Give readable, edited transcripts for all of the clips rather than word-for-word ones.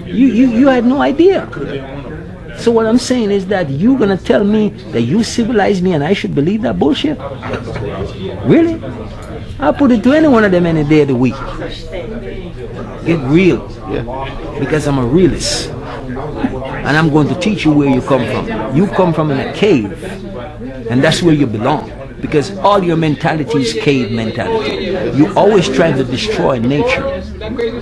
You had no idea. So what I'm saying is that you're gonna tell me that you civilized me and I should believe that bullshit? Really? I'll put it to any one of them any day of the week. Get real. Yeah. Because I'm a realist. And I'm going to teach you where you come from. You come from in a cave. And that's where you belong. Because all your mentality is cave mentality. You always try to destroy nature.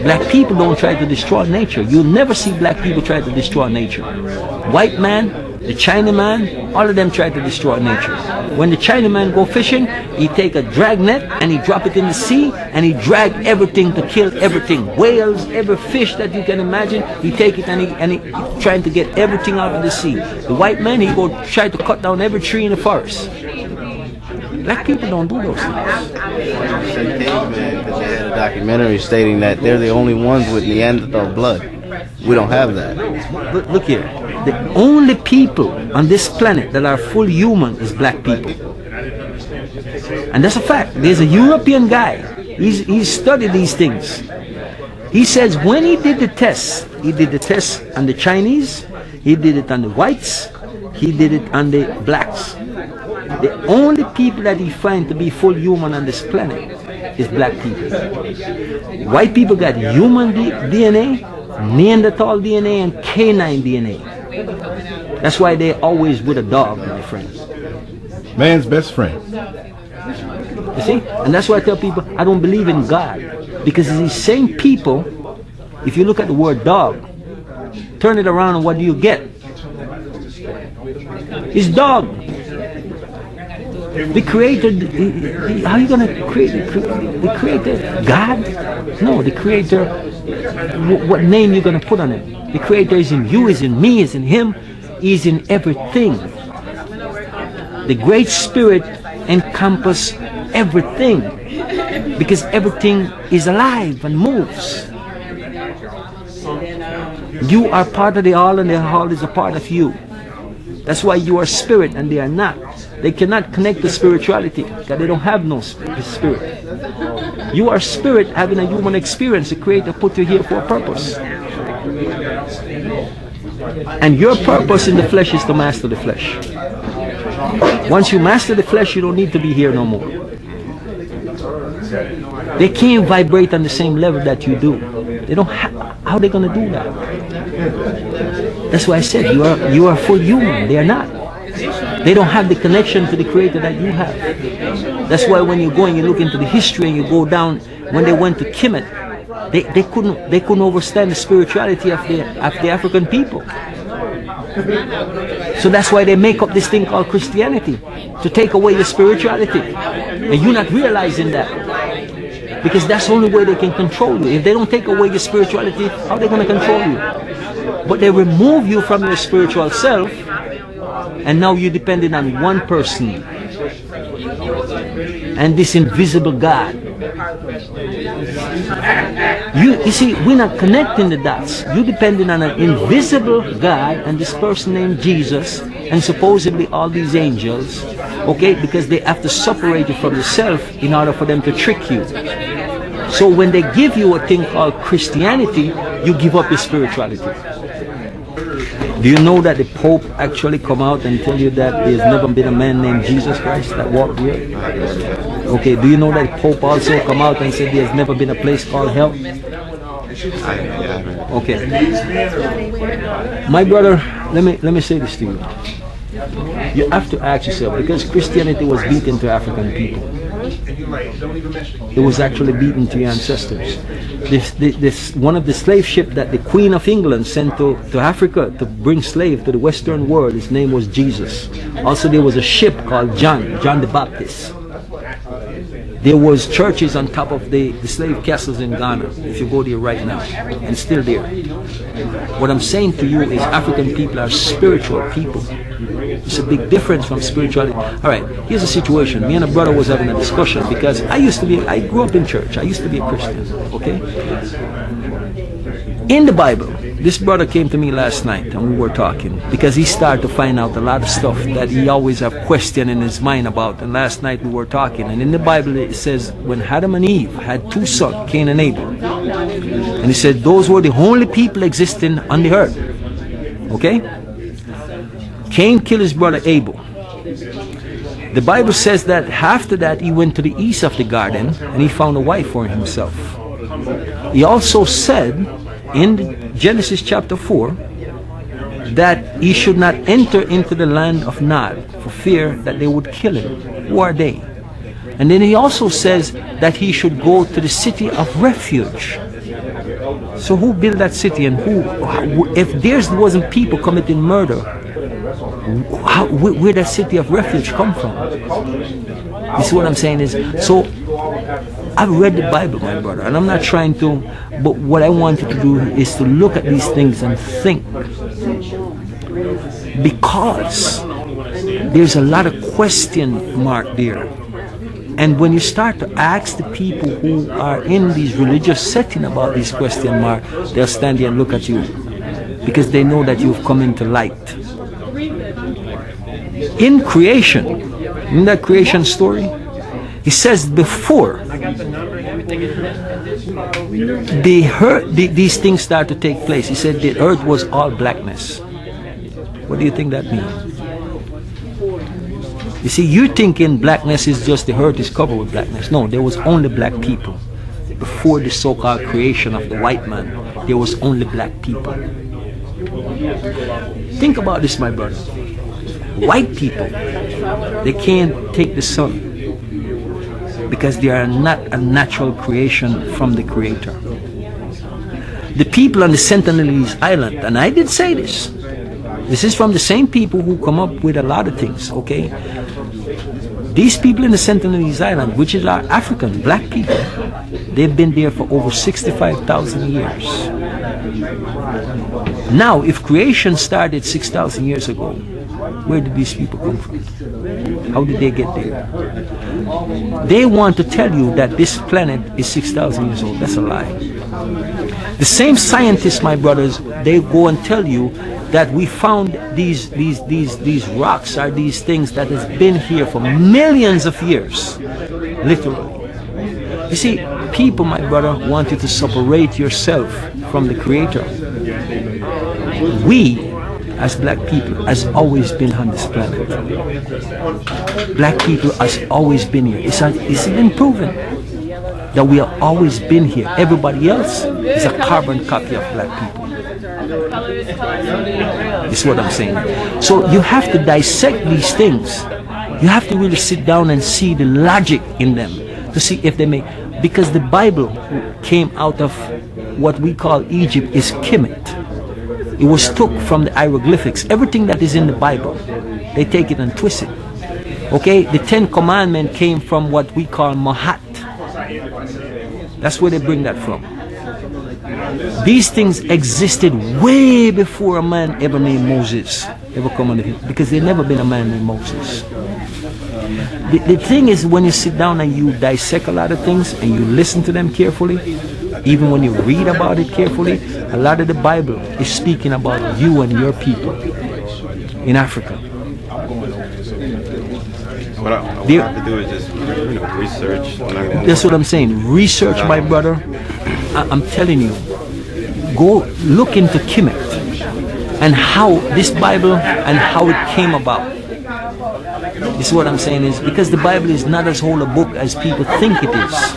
Black people don't try to destroy nature. You'll never see black people try to destroy nature. White man, the Chinaman, all of them try to destroy nature. When the Chinaman go fishing, he take a drag net and he drop it in the sea and he drag everything to kill everything. Whales, every fish that you can imagine, he take it and he trying to get everything out of the sea. The white man, he go try to cut down every tree in the forest. Black people don't do those things. They had a documentary stating that they're the only ones with Neanderthal blood. We don't have that. Look here. The only people on this planet that are full human is black people. And that's a fact. There's a European guy. He's studied these things. He says when he did the test on the Chinese, he did it on the whites, he did it on the blacks. The only people that he finds to be full human on this planet is black people. White people got human DNA, Neanderthal DNA, and canine DNA. That's why they're always with a dog, my friend. Man's best friend. You see? And that's why I tell people I don't believe in God. Because these same people, if you look at the word dog, turn it around and what do you get? It's dog. The creator, how are you going to create the creator? God? No, the creator, what name you going to put on it? The creator is in you, is in me, is in him, is in everything. The great spirit encompasses everything because everything is alive and moves. You are part of the all and the all is a part of you. That's why you are spirit and they are not. They cannot connect to spirituality because they don't have no spirit. You are spirit having a human experience. The Creator put you here for a purpose. And your purpose in the flesh is to master the flesh. Once you master the flesh, you don't need to be here no more. They can't vibrate on the same level that you do. They don't how are they going to do that? That's why I said you are full human. They are not. They don't have the connection to the Creator that you have. That's why when you go and you look into the history and you go down, when they went to Kemet, they couldn't understand the spirituality of the African people. So that's why they make up this thing called Christianity, to take away your spirituality. And you're not realizing that. Because that's the only way they can control you. If they don't take away your spirituality, how are they going to control you? But they remove you from your spiritual self, and now you're dependent on one person and this invisible God. You see, we're not connecting the dots. You're dependent on an invisible God and this person named Jesus and supposedly all these angels, okay, because they have to separate you from yourself in order for them to trick you. So when they give you a thing called Christianity, you give up your spirituality. Do you know that the Pope actually come out and tell you that there's never been a man named Jesus Christ that walked here? Okay, do you know that the Pope also come out and said there's never been a place called hell? Okay. My brother, let me say this to you. You have to ask yourself, because Christianity was beaten to African people. It was actually beaten to your ancestors. One of the slave ships that the Queen of England sent to Africa to bring slaves to the Western world, his name was Jesus. Also there was a ship called John the Baptist. There was churches on top of the slave castles in Ghana, if you go there right now, and still there. What I'm saying to you is African people are spiritual people. It's a big difference from spirituality. All right, here's a situation. Me and a brother was having a discussion because I grew up in church. I used to be a Christian, okay? In the Bible, This brother came to me last night and we were talking because he started to find out a lot of stuff that he always have question in his mind about. And last night we were talking, and in the Bible it says when Adam and Eve had two sons, Cain and Abel, and he said those were the only people existing on the earth. Okay? Cain killed his brother Abel. The Bible says that after that he went to the east of the garden and he found a wife for himself. He also said in Genesis chapter 4 that he should not enter into the land of Nod for fear that they would kill him. Who are they? And then he also says that he should go to the city of refuge. So who built that city, and if there wasn't people committing murder, where that city of refuge come from? You see what I'm saying is, so I've read the Bible, my brother, and I'm not trying to, but what I want you to do is to look at these things and think. Because there's a lot of question mark there. And when you start to ask the people who are in these religious setting about these question mark, they'll stand there and look at you because they know that you've come into light. In creation, in that creation story, he says before these things start to take place, he said the earth was all blackness. What do you think that means? You see, you're thinking blackness is just the earth is covered with blackness. No, there was only black people. Before the so-called creation of the white man, there was only black people. Think about this, my brother. White people, they can't take the sun because they are not a natural creation from the Creator. The people on the Sentinelese Island, and I did say this is from the same people who come up with a lot of things, okay? These people in the Sentinelese Island, which is our African, black people, they've been there for over 65,000 years. Now, if creation started 6,000 years ago, where did these people come from? How did they get there? They want to tell you that this planet is 6,000 years old. That's a lie. The same scientists, my brothers, they go and tell you that we found these rocks are these things that has been here for millions of years, literally. You see, people, my brother, want you to separate yourself from the Creator. We, as black people, has always been on this planet. Black people has always been here. It's been proven that we have always been here. Everybody else is a carbon copy of black people. This is what I'm saying. So you have to dissect these things. You have to really sit down and see the logic in them to see if they make. Because the Bible came out of what we call Egypt is Kemet. It was took from the hieroglyphics. Everything that is in the Bible, they take it and twist it. Okay, the 10 Commandments came from what we call Mahat. That's where they bring that from. These things existed way before a man ever named Moses ever come on the hill, because there never been a man named Moses. The thing is, when you sit down and you dissect a lot of things and you listen to them carefully, even when you read about it carefully, a lot of the Bible is speaking about you and your people in Africa. What I have to do is just research. That's what I'm saying. Research, my brother. I'm telling you, go look into Kemet and how this Bible and how it came about. This is what I'm saying is because the Bible is not as whole a book as people think it is.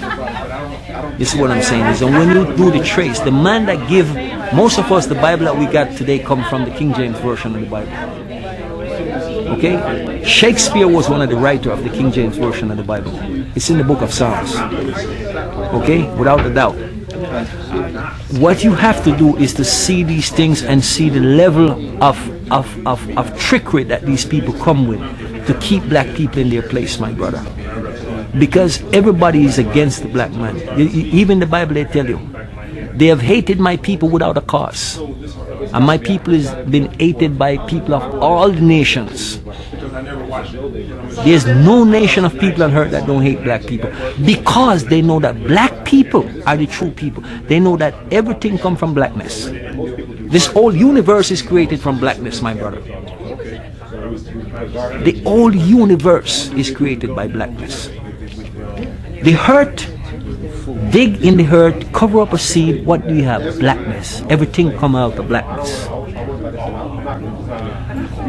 This is what I'm saying is, and when you do the trace, the man that give most of us the Bible that we got today come from the King James version of the Bible. Okay, Shakespeare was one of the writers of the King James version of the Bible. It's in the book of Psalms. Okay, without a doubt. What you have to do is to see these things and see the level of trickery that these people come with to keep black people in their place, my brother. Because everybody is against the black man. Even the Bible, they tell you, they have hated my people without a cause. And my people has been hated by people of all the nations. There's no nation of people on earth that don't hate black people, because they know that black people are the true people. They know that everything comes from blackness. This whole universe is created from blackness, my brother. The whole universe is created by blackness. The earth, dig in the earth, cover up a seed, what do you have? Blackness. Everything come out of blackness.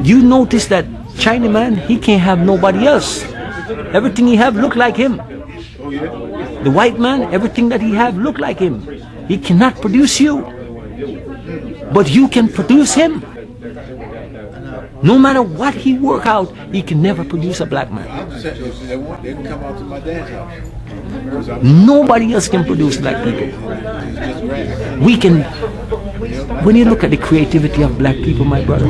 You notice that Chinaman, he can't have nobody else. Everything he have look like him. The white man, everything that he have look like him. He cannot produce you, but you can produce him. No matter what he work out, he can never produce a black man. They can come out to my dad's house. Nobody else can produce black people. We can. When you look at the creativity of black people, my brother,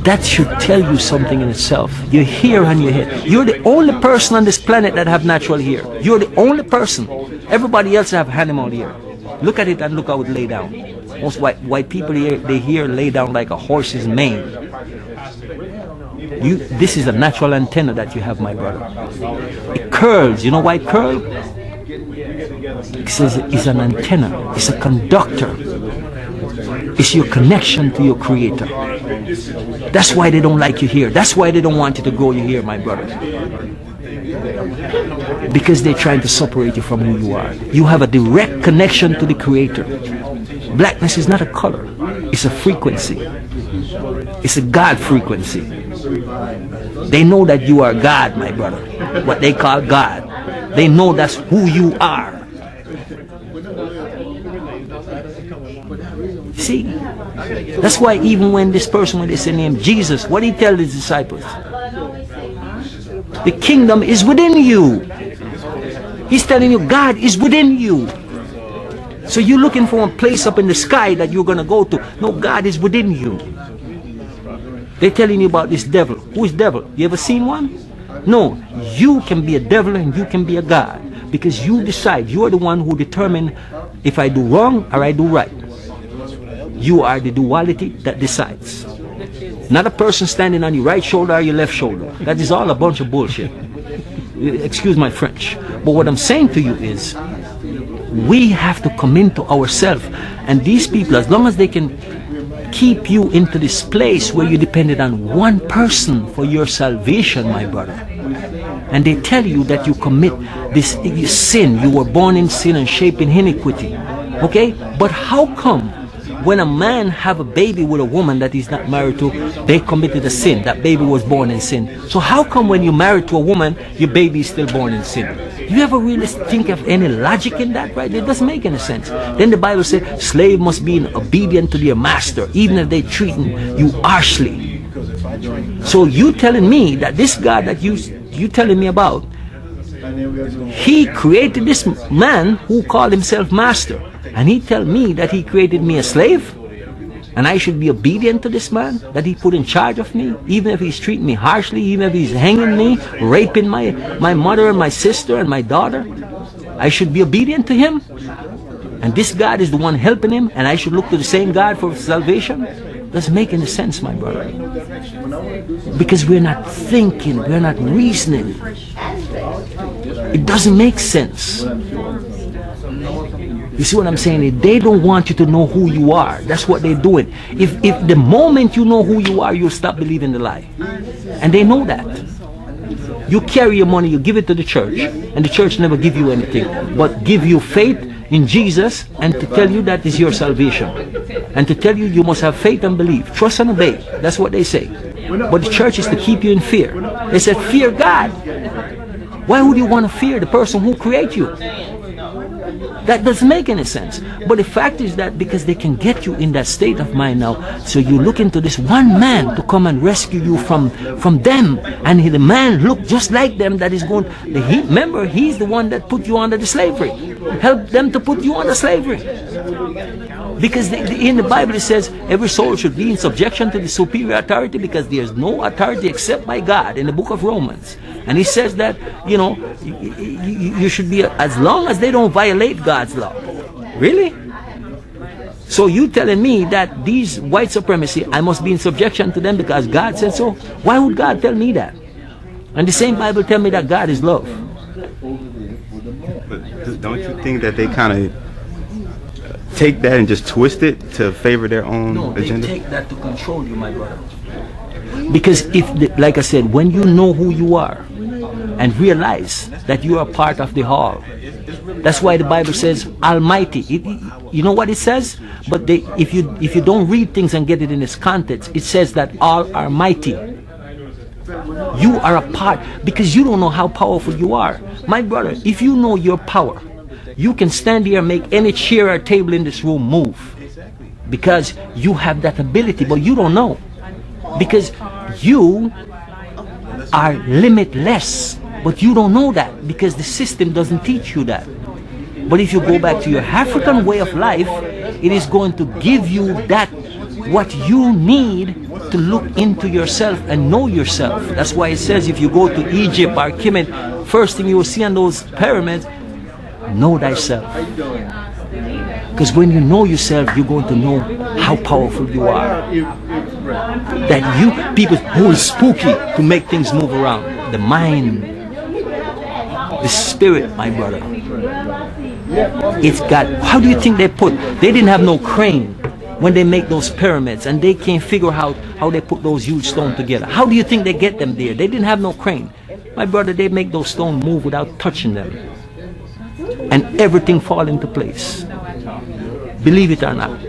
that should tell you something in itself. Your hair on your head. You're the only person on this planet that have natural hair. You're the only person. Everybody else have animal hair. Look at it and look how it lay down. Most white people here, they hair lay down like a horse's mane. This is a natural antenna that you have, my brother. It curls. You know why it curls? It says it's an antenna. It's a conductor. It's your connection to your creator. That's why they don't like you here. That's why they don't want you to grow your hair, my brother. Because they're trying to separate you from who you are. You have a direct connection to the creator. Blackness is not a color. It's a frequency. It's a God frequency. They know that you are God, my brother. What they call God. They know that's who you are. See, that's why even when this person, when they say name Jesus, what he tell his disciples? The kingdom is within you. He's telling you God is within you. So you're looking for a place up in the sky that you're going to go to. No, God is within you. They're telling you about this devil. Who is devil? You ever seen one? No, you can be a devil and you can be a God. Because you decide. You are the one who determine if I do wrong or I do right. You are the duality that decides. Not a person standing on your right shoulder or your left shoulder. That is all a bunch of bullshit. Excuse my French. But what I'm saying to you is, we have to come into ourselves. And these people, as long as they can keep you into this place where you're dependent on one person for your salvation, my brother, and they tell you that you commit this sin, you were born in sin and shaped in iniquity. Okay? But how come when a man have a baby with a woman that he's not married to, they committed a sin? That baby was born in sin. So how come when you're married to a woman, your baby is still born in sin? You ever really think of any logic in that, right? It doesn't make any sense. Then the Bible says, slave must be obedient to their master, even if they treating you harshly. So you telling me that this God that you telling me about, he created this man who called himself master, and he tell me that he created me a slave, and I should be obedient to this man that he put in charge of me, even if he's treating me harshly, even if he's hanging me, raping my mother and my sister and my daughter. I should be obedient to him, and this God is the one helping him, and I should look to the same God for salvation. Doesn't make any sense, my brother. Because we're not thinking, we're not reasoning. It doesn't make sense. You see what I'm saying? They don't want you to know who you are. That's what they're doing. If the moment you know who you are, you'll stop believing the lie. And they know that. You carry your money, you give it to the church, and the church never give you anything, but give you faith in Jesus, and to tell you that is your salvation. And to tell you must have faith and believe. Trust and obey. That's what they say. But the church is to keep you in fear. They said, fear God. Why would you want to fear the person who created you? That doesn't make any sense. But the fact is that because they can get you in that state of mind now, so you look into this one man to come and rescue you from them, and the man look just like them, that is going, remember, he's the one that put you under the slavery. Help them to put you under slavery. Because in the Bible it says every soul should be in subjection to the superior authority, because there's no authority except by God in the book of Romans. And he says that, you should be, as long as they don't violate God's law. Really? So you telling me that these white supremacy, I must be in subjection to them because God said so? Why would God tell me that? And the same Bible tell me that God is love. But don't you think that they kind of take that and just twist it to favor their own No, they agenda? take that to control you, my brother. Because like I said, when you know who you are and realize that you are part of the whole, that's why the Bible says Almighty. You know what it says? But if you don't read things and get it in its context, it says that all are mighty. You are a part, because you don't know how powerful you are. My brother, if you know your power, you can stand here and make any chair or table in this room move. Because you have that ability, but you don't know. Because you are limitless, but you don't know that because the system doesn't teach you that. But if you go back to your African way of life, it is going to give you that what you need to look into yourself and know yourself. That's why it says if you go to Egypt or Kemet, first thing you will see on those pyramids, know thyself. Because when you know yourself, you're going to know how powerful you are. That you people who is spooky to make things move around. The mind, the spirit, my brother. It's got, how do you think they didn't have no crane when they make those pyramids, and they can't figure out how they put those huge stones together. How do you think they get them there? They didn't have no crane. My brother, they make those stones move without touching them. And everything fall into place. Believe it or not.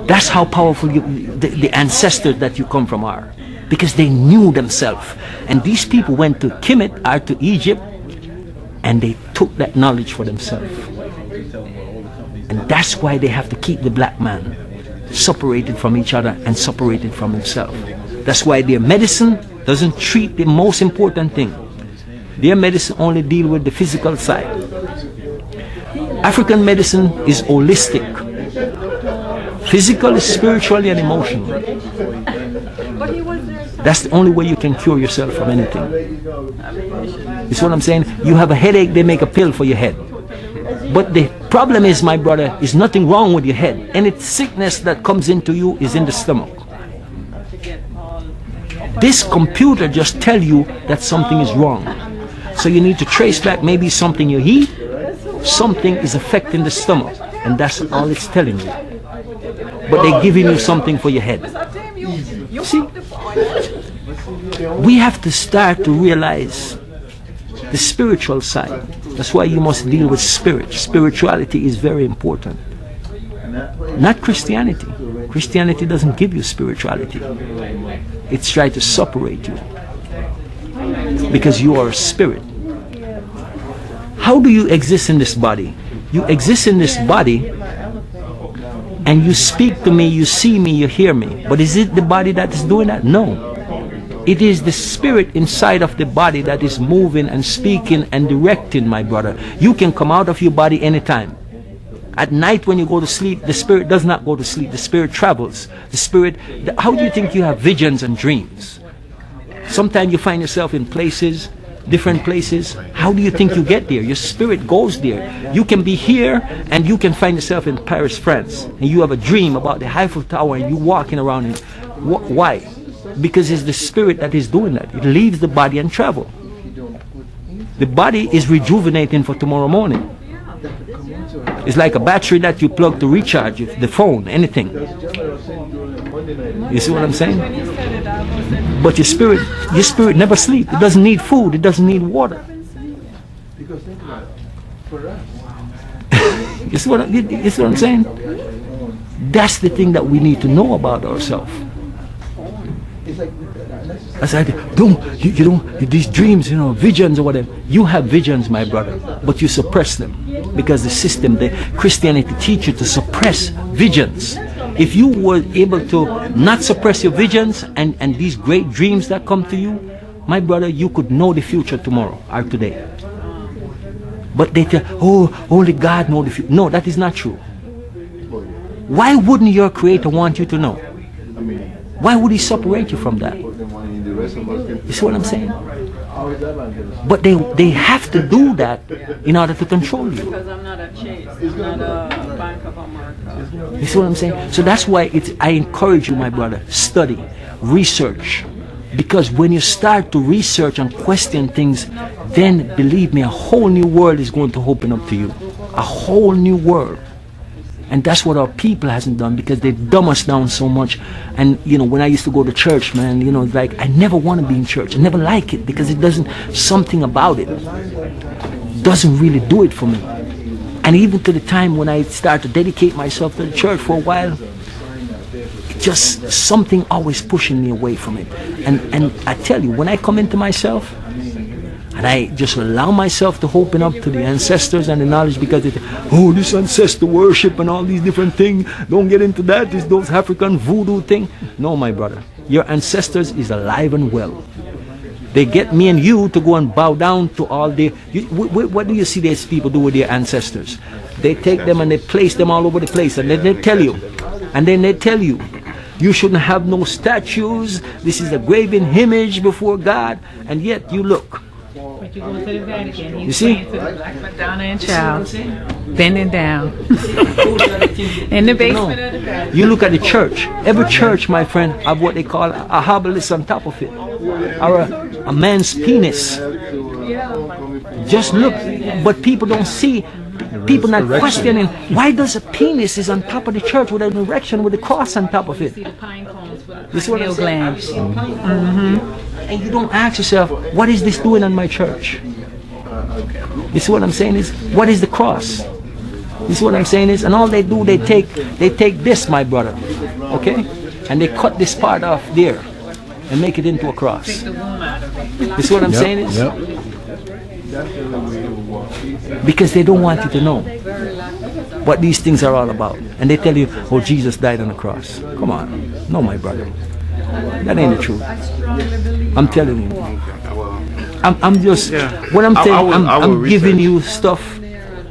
That's how powerful the ancestors that you come from are. Because they knew themselves. And these people went to Kemet or to Egypt, and they took that knowledge for themselves. And that's why they have to keep the black man separated from each other and separated from himself. That's why their medicine doesn't treat the most important thing. Their medicine only deal with the physical side. African medicine is holistic. Physical, spiritually, and emotionally. That's the only way you can cure yourself from anything. You see what I'm saying? You have a headache, they make a pill for your head. But the problem is, my brother, is nothing wrong with your head. Any sickness that comes into you is in the stomach. This computer just tell you that something is wrong. So you need to trace back maybe something you eat, something is affecting the stomach, and that's all it's telling you. But they're giving you something for your head. See? We have to start to realize the spiritual side. That's why you must deal with spirit. Spirituality is very important. Not Christianity. Christianity doesn't give you spirituality. It's trying to separate you. Because you are a spirit. How do you exist in this body? You exist in this body and you speak to me, you see me, you hear me. But is it the body that is doing that? No. It is the spirit inside of the body that is moving and speaking and directing, my brother. You can come out of your body anytime. At night when you go to sleep, the spirit does not go to sleep. The spirit travels. The spirit, how do you think you have visions and dreams? Sometimes you find yourself in places, different places. How do you think you get there? Your spirit goes there. You can be here and you can find yourself in Paris, France, and you have a dream about the Eiffel Tower and you walking around it. Why? Because it's the spirit that is doing that. It leaves the body and travel. The body is rejuvenating for tomorrow morning. It's like a battery that you plug to recharge the phone, anything. You see what I'm saying? But your spirit never sleeps. It doesn't need food. It doesn't need water. You see what I'm saying? That's the thing that we need to know about ourselves. I said, these dreams, visions or whatever. You have visions, my brother, but you suppress them because the system, the Christianity teach you to suppress visions. If you were able to not suppress your visions and these great dreams that come to you, my brother, you could know the future tomorrow or today. But they tell, only God knows the future. No, that is not true. Why wouldn't your Creator want you to know? Why would He separate you from that? You see what I'm saying? But they have to do that in order to control you. Because I'm not a Chase, I'm not a Bank of America. You see what I'm saying? So that's why I encourage you, my brother, study, research, Because when you start to research and question things, then believe me, a whole new world is going to open up to you. A whole new world. And that's what our people hasn't done, because they dumb us down so much. And you know, when I used to go to church, man, you know, like I never want to be in church. I never like it, because it doesn't, something about it doesn't really do it for me. And even to the time when I start to dedicate myself to the church for a while, just something always pushing me away from it. And I tell you, when I come into myself and I just allow myself to open up to the ancestors and the knowledge, because this ancestor worship and all these different things, don't get into that, it's those African voodoo thing. No, my brother, your ancestors is alive and well. They get me and you to go and bow down to all the... what do you see these people do with their ancestors? They take them and they place them all over the place, and then they tell you, you shouldn't have no statues, this is a graven image before God, and yet you look. But you go to the Vatican, You he's see? praying to the Black Madonna and Child, bending down in the basement of the Vatican. You look at the church. Every church, my friend, have what they call a obelisk on top of it, or a man's penis. Just look, but people don't see. People not questioning why does a penis is on top of the church with an erection with a cross on top of it. See the pine cones with This is the what I'm pineal saying. glands. And you don't ask yourself, what is this doing on my church? This is what I'm saying is, what is the cross? This is what I'm saying is, and all they do, they take this, my brother, okay, and they cut this part off there and make it into a cross. The womb out of it. This is what I'm saying is, because they don't want you to know what these things are all about, and they tell you, oh, Jesus died on the cross. Come on, no, my brother, that ain't the truth. I'm telling you. I'm just, what I'm saying, I'm giving you stuff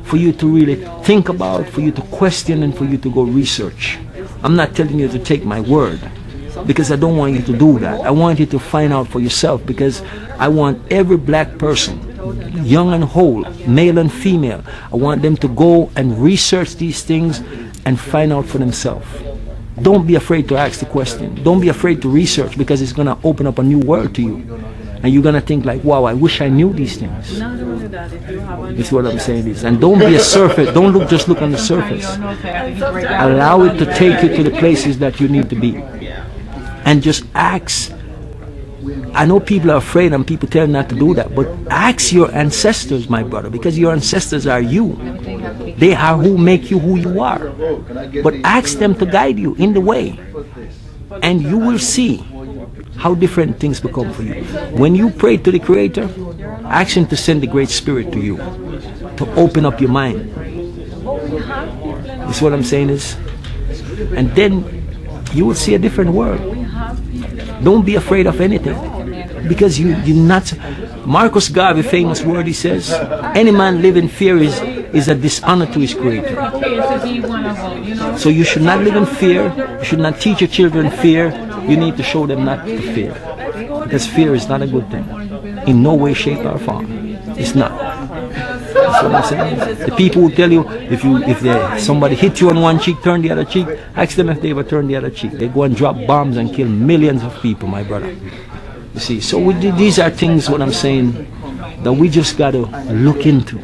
for you to really think about, for you to question, and for you to go research. I'm not telling you to take my word, because I don't want you to do that. I want you to find out for yourself, because I want every black person, young and old, male and female, I want them to go and research these things and find out for themselves. Don't be afraid to ask the question. Don't be afraid to research, because it's going to open up a new world to you. And you're going to think like, wow, I wish I knew these things. Not only that, if you have a That's what I'm saying is. And don't be a surface. Don't just look on the surface. Allow it to take you to the places that you need to be. And just ask. I know people are afraid and people tell them not to do that, but ask your ancestors, my brother, because your ancestors are you. They are who make you who you are. But ask them to guide you in the way, and you will see how different things become for you. When you pray to the Creator, ask Him to send the Great Spirit to you, to open up your mind. This is what I'm saying is, and then you will see a different world. Don't be afraid of anything, because you're not. Marcus Garvey, famous word, he says, any man live in fear is a dishonor to his Creator. So you should not live in fear. You should not teach your children fear. You need to show them not to fear, because fear is not a good thing, in no way, shape, or form. It's not. That's what I'm saying. The people who tell you if somebody hit you on one cheek, turn the other cheek, ask them if they ever turn the other cheek. They go and drop bombs and kill millions of people, my brother. You see, so these are things, what I'm saying, that we just got to look into.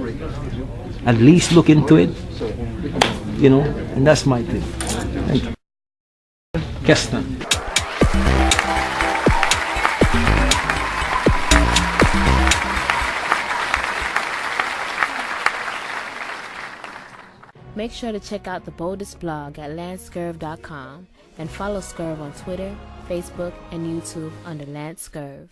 At least look into it, you know, and that's my thing. Thank you. Keston. Make sure to check out the boldest blog at lancescurv.com and follow Scurv on Twitter, Facebook, and YouTube under Lance Scurv.